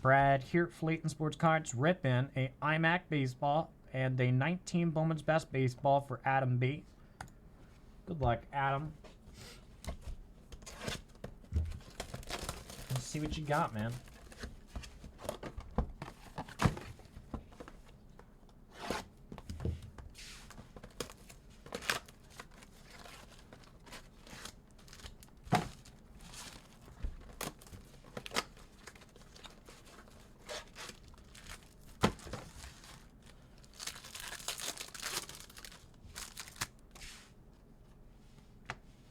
Brad here at LaytonSportsCards, rip in a Immac baseball and a 19 Bowmans Best Baseball for Adam B. Good luck, Adam. Let's see what you got, man.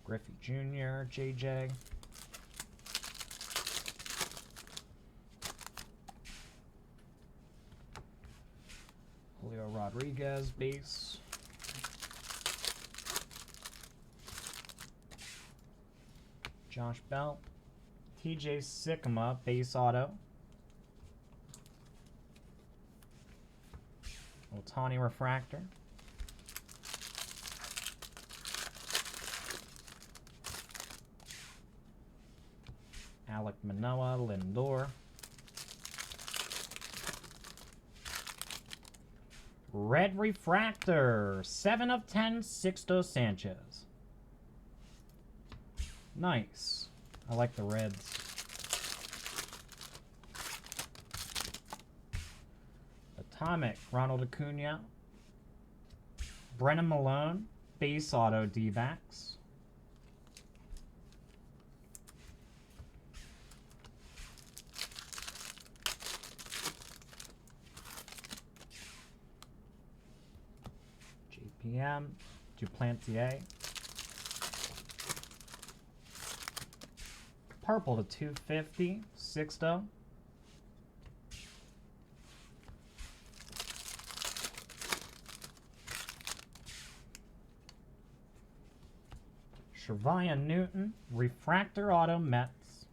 Griffey Jr., JJ. Julio Rodriguez, base. Josh Bell. TJ Sycamore, base auto. Ohtani refractor. Alek Manoah, Lindor. Red refractor, 7 of 10, Sixto Sanchez. Nice. I like the reds. Atomic, Ronald Acuna. Brennan Malone, base auto D-backs. PM, Duplantier. Purple to 250, Sixto. Shervyan Newton, refractor auto Mets.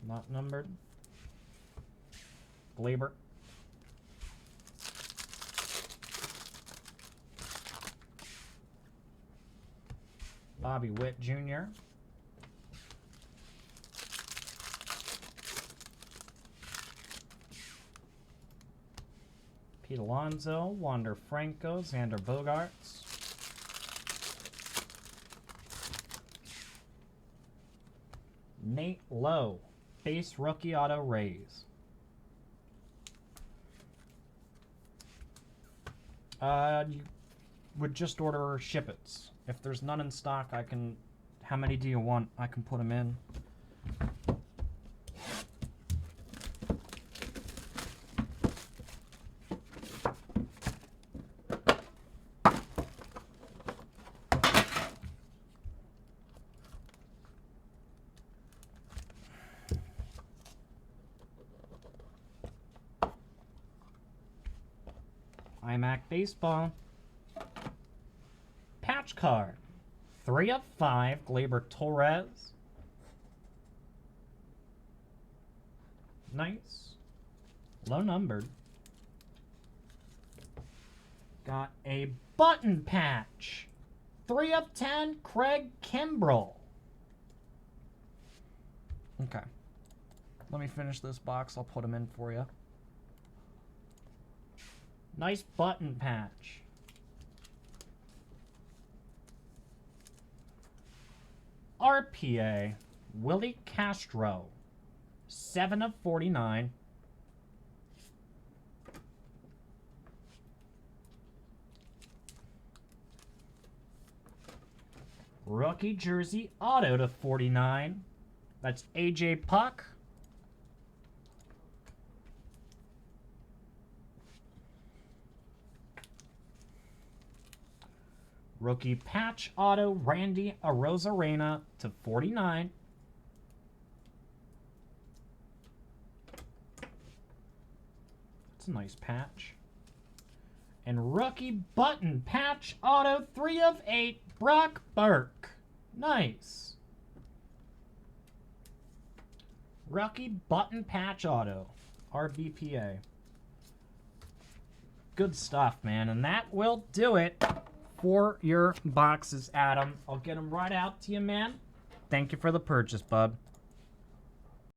Not numbered. Glaber. Bobby Witt Jr. Pete Alonso, Wander Franco, Xander Bogaerts. Nate Lowe, base rookie auto Rays. You would just order ship-its. If there's none in stock, I can... How many do you want? I can put them in. Immac baseball. Patch card. 3 of 5, Glaber Torres. Nice. Low numbered. Got a button patch. 3 of 10, Craig Kimbrell. Okay. Let me finish this box. I'll put them in for you. Nice button patch. RPA, Willie Castro, 7 of 49. Rookie jersey auto to 49. That's AJ Puck. Rookie patch auto Randy Arozarena to 49. That's a nice patch. And rookie button patch auto 3 of 8 Brock Burke. Nice. Rookie button patch auto RBPA. Good stuff, man. And that will do it for your boxes, Adam. I'll get them right out to you, man. Thank you for the purchase, bub.